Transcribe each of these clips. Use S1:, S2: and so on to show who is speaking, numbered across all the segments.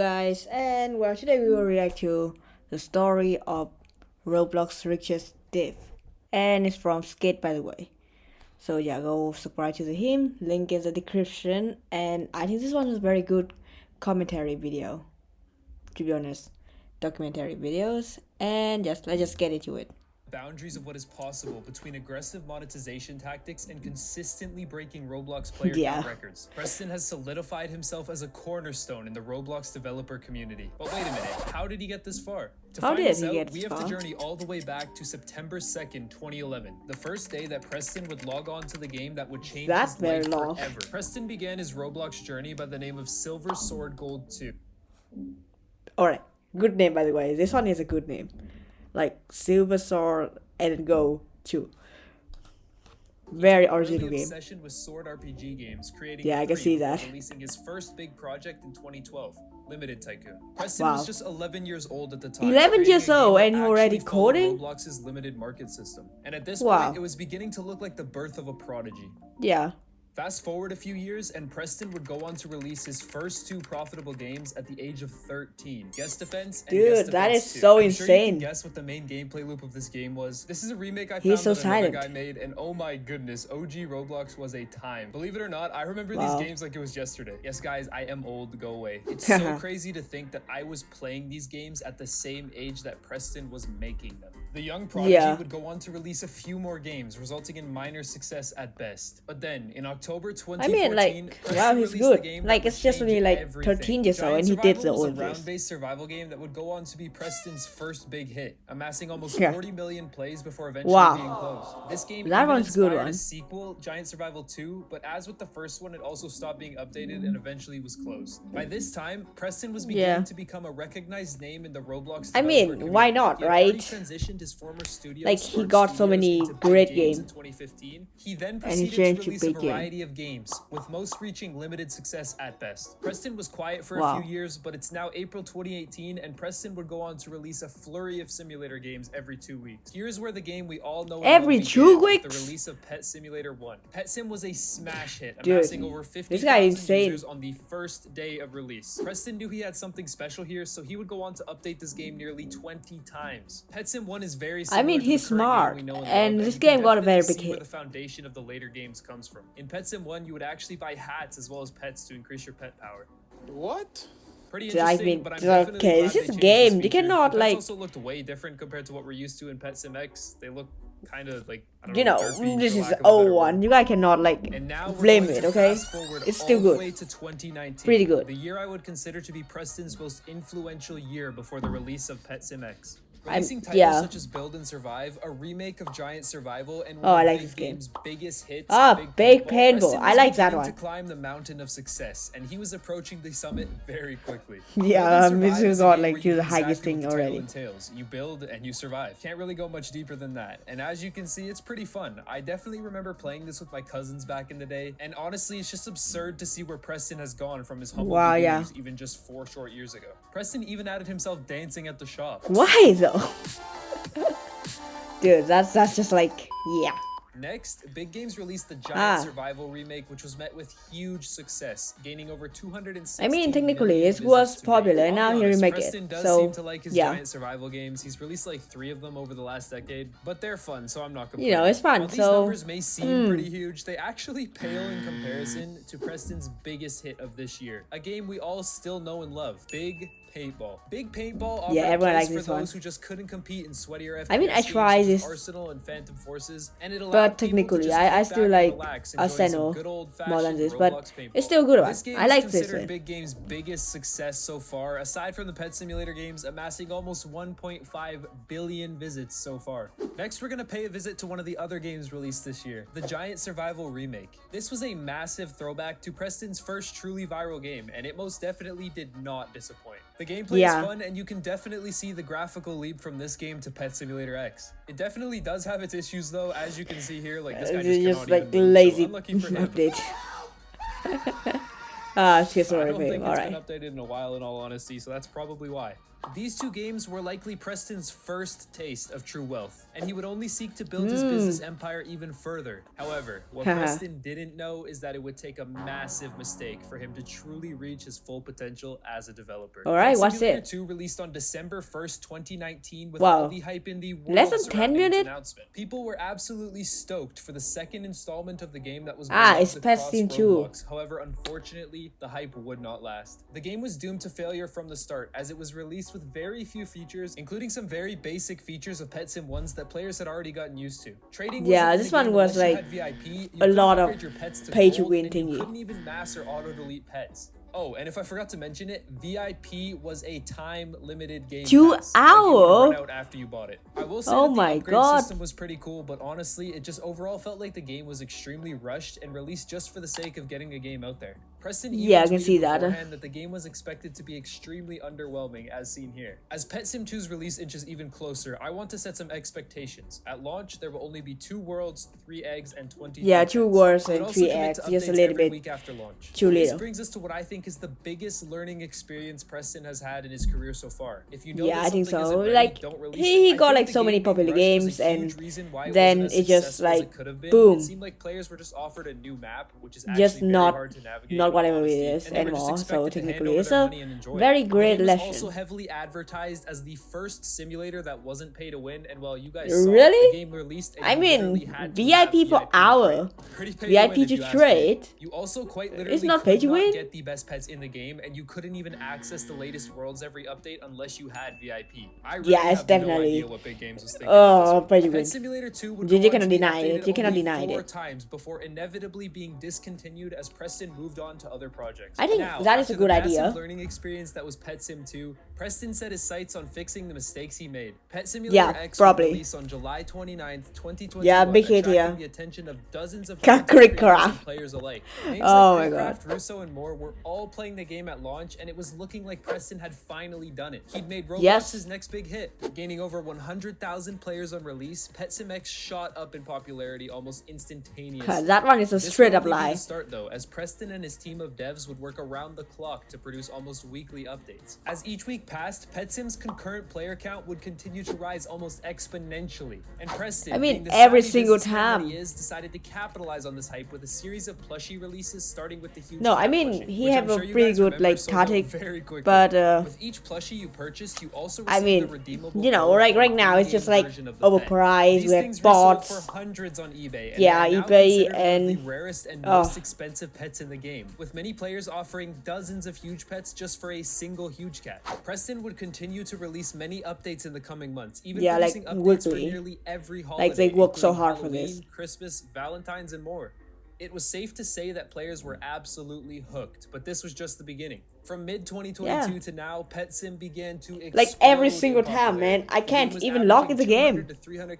S1: Guys, and well, today we will react to the story of Roblox Richest Div, and it's from Skate, by the way. So yeah, go subscribe to him. Link in the description, and I think this one is a very good commentary video. To be honest, documentary videos, and let's just get into it.
S2: Boundaries of what is possible between aggressive monetization tactics and consistently breaking Roblox player count records. Preston has solidified himself as a cornerstone in the Roblox developer community. But wait a minute, how did he get this far? To find this out, we have to journey all the way back to September 2nd, 2011, the first day that Preston would log on to the game that would change his life forever. Preston began his Roblox journey by the name of Silver Sword Gold 2.
S1: Alright, good name by the way. This one is a good name. Like Silver Sword and Go 2. Very original game.
S2: Obsession with sword RPG games, creating
S1: I can see that.
S2: Releasing his first big project in 2012, Limited Tycoon. Preston was just 11 years old at the time. 11 years old and he already coding? Roblox's limited market system. And at this point, it was beginning to look like the birth of a prodigy.
S1: Yeah.
S2: Fast forward a few years, and Preston would go on to release his first two profitable games at the age of 13. Guest Defense and Guest Defense
S1: that is
S2: 2.
S1: so
S2: I'm
S1: insane.
S2: Sure you can guess what the main gameplay loop of this game was. This is a remake I found that another guy made, and oh my goodness, OG Roblox was a time. Believe it or not, I remember these games like it was yesterday. Yes, guys, I am old. Go away. It's so crazy to think that I was playing these games at the same age that Preston was making them. The young prodigy would go on to release a few more games, resulting in minor success at best. But then, in October 2014,
S1: he's good. Like, it's just only like 13 years old and he did the old
S2: a round-based survival game that would go on to be Preston's first big hit, amassing almost 40 million plays before eventually being closed. This game inspired a sequel, Giant Survival 2, but as with the first one, it also stopped being updated and eventually was closed. By this time, Preston was beginning to become a recognized name in the Roblox community.
S1: Why not, right?
S2: His former studio,
S1: like he got so many great games
S2: in 2015. He then proceeded to release a variety of games, with most reaching limited success at best. Preston was quiet for a few years, but it's now April 2018, and Preston would go on to release a flurry of simulator games every 2 weeks. Here's where the game we all know
S1: every 2 weeks.
S2: The release of Pet Simulator 1. Pet Sim was a smash hit, amassing over 50,000 users on the first day of release. Preston knew he had something special here, so he would go on to update this game nearly 20 times. Pet Sim 1 is very similar
S1: he's smart, and this game got a very big hit.
S2: Where the foundation of the later games comes from. In Pet Sim 1, you would actually buy hats as well as pets to increase your pet power.
S3: What?
S2: Pretty interesting, but I'm definitely
S1: glad this is a game. You cannot like.
S2: Also looked way different compared to what we're used to in Pet Sim X. They look kind of like, I don't
S1: know,
S2: derpy,
S1: this is old one. You guys cannot like blame it, okay? It's still good.
S2: Way to 2019,
S1: pretty good.
S2: The year I would consider to be Preston's most influential year before the release of Pet Sim X. Releasing titles such as Build and Survive, a remake of Giant Survival, and one of Big Game's biggest hits,
S1: Big Paintball. I like that one.
S2: To climb the mountain of success, and he was approaching the summit very quickly.
S1: This is got like to the highest thing already.
S2: Entails. You build and you survive. Can't really go much deeper than that. And as you can see, it's pretty fun. I definitely remember playing this with my cousins back in the day, and honestly, it's just absurd to see where Preston has gone from his humble beginnings even just 4 short years ago. Preston even added himself dancing at the shop.
S1: Why though? Dude, that's just like,
S2: Next, Big Games released the Giant Survival remake, which was met with huge success, gaining over 260
S1: technically it was popular, and now he remake it.
S2: Preston does seem to like his Giant Survival games. He's released like 3 of them over the last decade, but they're fun, so I'm not complaining.
S1: It's fun.
S2: While these numbers may seem pretty huge, they actually pale in comparison to Preston's biggest hit of this year, a game we all still know and love, Big Paintball. Big Paintball offered
S1: everyone likes
S2: for
S1: this
S2: those
S1: one.
S2: who just couldn't compete in sweatier FPS
S1: I tried this
S2: Arsenal and Phantom Forces, and it allowed
S1: but technically I still like Arsenal more than this, but it's still a good one. I like this one.
S2: Big Game's biggest success so far, aside from the Pet Simulator games, amassing almost 1.5 billion visits so far. Next, we're gonna pay a visit to one of the other games released this year, the Giant Survival remake. This was a massive throwback to Preston's first truly viral game, and it most definitely did not disappoint. The gameplay is fun, and you can definitely see the graphical leap from this game to Pet Simulator X. It definitely does have its issues though, as you can see here, like this guy just
S1: like lazy update. She's
S2: I
S1: already
S2: don't think
S1: fame.
S2: it's been
S1: Alright.
S2: updated in a while, in all honesty, so that's probably why. These two games were likely Preston's first taste of true wealth, and he would only seek to build his business empire even further. However, what Preston didn't know is that it would take a massive mistake for him to truly reach his full potential as a developer.
S1: Alright,
S2: Pet
S1: what's
S2: Simulator
S1: it?
S2: 2 released on December 1st, 2019 with
S1: Wow.
S2: all the hype in the world
S1: Less than 10
S2: surrounding its
S1: minutes?
S2: announcement. People were absolutely stoked for the second installment of the game that was
S1: It's
S2: beloved
S1: Pet
S2: across
S1: Sim 2.
S2: Roblox. However, unfortunately, the hype would not last. The game was doomed to failure from the start, as it was released with very few features, including some very basic features of Pet Sim 1s that players had already gotten used to. Trading
S1: Yeah,
S2: wasn't
S1: this
S2: in the
S1: one
S2: game
S1: was
S2: unless you
S1: like
S2: had VIP, you
S1: a
S2: couldn't
S1: lot of
S2: upgrade your pets to
S1: pay to
S2: gold,
S1: win
S2: and you
S1: thingy.
S2: couldn't even mass or auto-delete pets. Oh, and if I forgot to mention it, VIP was a time-limited game
S1: 2
S2: pass. Like, it would
S1: hours?
S2: run out after you bought it. I will say
S1: Oh
S2: that the
S1: my
S2: upgrade
S1: God.
S2: system was pretty cool, but honestly, it just overall felt like the game was extremely rushed and released just for the sake of getting a game out there. Preston even
S1: Yeah, I can
S2: tweeted
S1: see that.
S2: beforehand that the game was expected to be extremely underwhelming, as seen here. As Pet Sim 2's release inches even closer, I want to set some expectations. At launch, there will only be 2 worlds, 3 eggs, and 20
S1: Yeah,
S2: pets.
S1: 2 words
S2: We would
S1: and
S2: also
S1: 3
S2: commit
S1: eggs,
S2: to
S1: just a
S2: updates
S1: little
S2: every
S1: bit
S2: week after launch.
S1: too
S2: This
S1: little.
S2: brings us to what I think is the biggest learning experience Preston has had in his career so far. If you know
S1: Yeah,
S2: that
S1: I think
S2: something
S1: so.
S2: isn't ready,
S1: Like,
S2: don't release
S1: he
S2: it.
S1: got
S2: I think
S1: like
S2: the
S1: so many
S2: game being
S1: popular
S2: rushed was
S1: games,
S2: a huge
S1: and
S2: reason why it
S1: then
S2: wasn't as
S1: it just
S2: successful as
S1: like
S2: it could have been.
S1: boom,
S2: It seemed like players were just offered a new map, which is
S1: just
S2: actually very hard to navigate.
S1: not whatever it
S2: honestly,
S1: is
S2: and they were just
S1: anymore. So
S2: expected to hand
S1: technically,
S2: over
S1: it's
S2: their
S1: a
S2: money and enjoy it.
S1: very
S2: The
S1: great
S2: game was
S1: lesson.
S2: also heavily advertised as the first simulator that wasn't pay to win, and while you guys
S1: Really?
S2: saw the game released, and
S1: I
S2: you
S1: mean,
S2: literally had to
S1: VIP
S2: have
S1: for
S2: VIP to
S1: hour,
S2: trade. Pretty pay
S1: VIP
S2: to win, if
S1: to
S2: you ask me.
S1: trade.
S2: You also quite
S1: It's
S2: literally
S1: not pay
S2: could
S1: to
S2: not
S1: win.
S2: get the best pets in the game, and you couldn't even access the latest worlds every update unless you had VIP. I really
S1: Yeah, it's
S2: have no
S1: definitely.
S2: idea what Big Games was thinking.
S1: Oh, pay to
S2: Pet
S1: win.
S2: Simulator 2 would
S1: You
S2: go on
S1: cannot
S2: to be
S1: deny it.
S2: updated
S1: You cannot
S2: only
S1: deny
S2: 4
S1: it.
S2: times before inevitably being discontinued as Preston moved on to other projects.
S1: I think
S2: Now,
S1: that is a
S2: after
S1: good
S2: the
S1: idea.
S2: massive learning experience that was Pet Sim 2, Preston set his sights on fixing the mistakes he made. Pet Simulator
S1: Yeah,
S2: X
S1: probably.
S2: would release on July 29th, 2021,
S1: Yeah, big hit
S2: attracting
S1: here.
S2: the attention of dozens of
S1: Crick
S2: content creators
S1: craft.
S2: and players alike. Names
S1: Oh
S2: like
S1: my God.
S2: Crickcraft, Russo, and more were all playing the game at launch, and it was looking like Preston had finally done it. He'd made Roblox
S1: Yes.
S2: his next big hit. Gaining over 100,000 players on release, Pet Sim X shot up in popularity almost instantaneously.
S1: That one is a
S2: This
S1: straight
S2: would
S1: up
S2: only be
S1: lie.
S2: the start though, as Preston and his team of devs would work around the clock to produce almost weekly updates. As each week passed, Pet Sim's concurrent player count would continue to rise almost exponentially. And Preston,
S1: I mean,
S2: being the
S1: every
S2: savvy
S1: single
S2: businessman that
S1: time.
S2: he is, decided to capitalize on this hype with a series of plushie releases, starting with the huge
S1: No, I
S2: cat
S1: mean,
S2: plushie,
S1: he
S2: which
S1: have
S2: I'm
S1: a
S2: sure you
S1: pretty
S2: guys
S1: good
S2: remember
S1: like
S2: sold out
S1: tactic,
S2: very quickly.
S1: but
S2: With each plushie you purchase, you also
S1: I
S2: receive
S1: mean,
S2: the redeemable
S1: you know,
S2: code
S1: like
S2: for
S1: right
S2: the
S1: now it's
S2: premium
S1: just like
S2: version of the pet.
S1: overpriced.
S2: These
S1: We have
S2: things resold
S1: bots.
S2: for hundreds on eBay, and
S1: Yeah,
S2: they are now
S1: eBay
S2: considered one of the
S1: and
S2: rarest and
S1: oh.
S2: most expensive pets in the game, with many players offering dozens of huge pets just for a single huge cat. Preston would continue to release many updates in the coming months, even
S1: Yeah, like
S2: producing updates for
S1: weekly.
S2: nearly every holiday,
S1: Like they work so
S2: including
S1: hard for
S2: Halloween,
S1: this.
S2: Christmas, Valentine's, and more. It was safe to say that players were absolutely hooked, but this was just the beginning. From mid-2022
S1: Yeah.
S2: to now, Pet Sim began to explode
S1: Like every
S2: in
S1: single time, man.
S2: popularity.
S1: I
S2: The game
S1: can't
S2: was
S1: even log
S2: averaging
S1: into the game.
S2: 200 to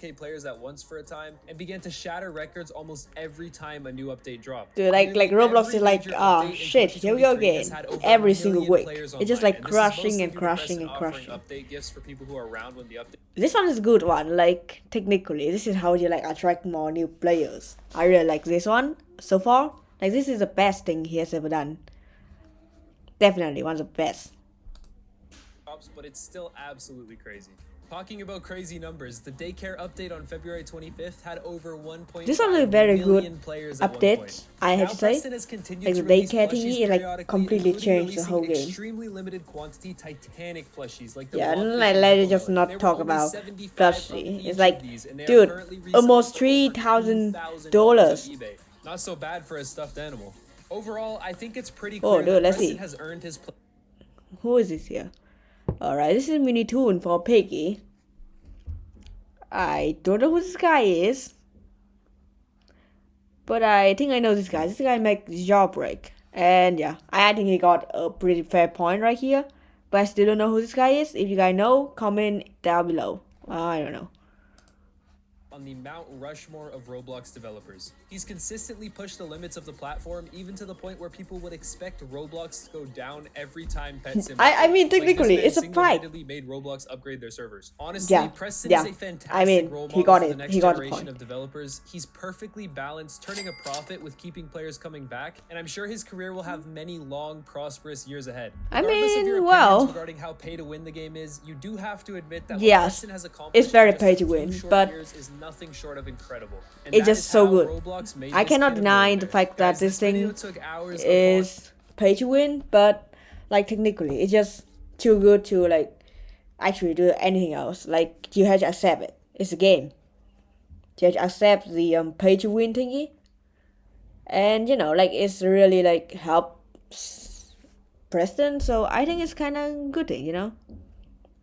S2: 300k players at once for a time, and began to shatter records almost every time a new update dropped.
S1: Dude, like
S2: Nearly
S1: Roblox
S2: every
S1: is like,
S2: major
S1: ah,
S2: update in
S1: shit, here we go
S2: 2023 has
S1: again.
S2: had over
S1: Every
S2: a
S1: single
S2: million
S1: week.
S2: players
S1: It's just
S2: online,
S1: like
S2: and this is
S1: crushing
S2: mostly
S1: and
S2: due to
S1: crushing
S2: Preston
S1: and
S2: offering
S1: crushing.
S2: update gifts for people who are around when the update.
S1: This one is a good one. Like technically, this is how you like attract more new players. I really like this one so far. Like this is the best thing he has ever done. Definitely one of the best.
S2: But it's still absolutely crazy. Talking about crazy numbers, the daycare update on February 25th had over 1.5
S1: This was a very good
S2: million players at one
S1: update,
S2: point.
S1: I have
S2: Now
S1: to say.
S2: Preston has continued
S1: Like
S2: to
S1: the
S2: release
S1: daycare
S2: plushies
S1: thingy, it like
S2: periodically,
S1: completely
S2: including
S1: changed the
S2: releasing
S1: whole game.
S2: extremely limited quantity Titanic plushies like the
S1: Yeah,
S2: Blobfish
S1: like
S2: and
S1: let's just
S2: Pokemon.
S1: not
S2: There were
S1: talk
S2: only
S1: about
S2: 75
S1: plushie.
S2: of each
S1: It's like,
S2: of these, and they are
S1: dude,
S2: currently reselling
S1: almost
S2: for over
S1: $3,000.
S2: $2,000 on eBay. Not so bad for a stuffed animal. Overall, I think it's pretty clear
S1: Oh, dude,
S2: that
S1: let's
S2: Preston
S1: see.
S2: has earned his
S1: Who is this here? Alright, this is Mini Toon for Piggy. I don't know who this guy is. But I think I know this guy. This guy makes Jawbreak. And yeah, I think he got a pretty fair point right here. But I still don't know who this guy is. If you guys know, comment down below. I don't know.
S2: on on the Mount Rushmore of Roblox developers. He's consistently pushed the limits of the platform, even to the point where people would expect Roblox to go down every time Pet Sim.
S1: I mean, technically,
S2: like
S1: it's a fight.
S2: Made Roblox upgrade their servers. Honestly, Preston is a fantastic role model
S1: he got
S2: for
S1: it.
S2: the next generation of developers. He's perfectly balanced, turning a profit with keeping players coming back, and I'm sure his career will have many long, prosperous years ahead. Regardless of your opinions regarding how pay to win the game is, you do have to admit that what Preston has accomplished
S1: it's very pay to win, but
S2: is nothing short of incredible. And
S1: it's just so good. I cannot deny the fact that this thing is pay to win, but like technically it's just too good to like actually do anything else. Like you have to accept it. It's a game. You have to accept the pay to win thingy, and you know, like it's really like helps Preston. So I think it's kind of good thing, you know.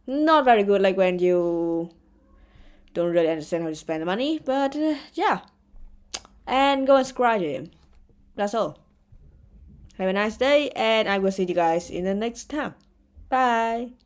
S1: Not very good like when you don't really understand how to spend the money, but yeah. And go and subscribe to him. That's all. Have a nice day, and I will see you guys in the next time. Bye.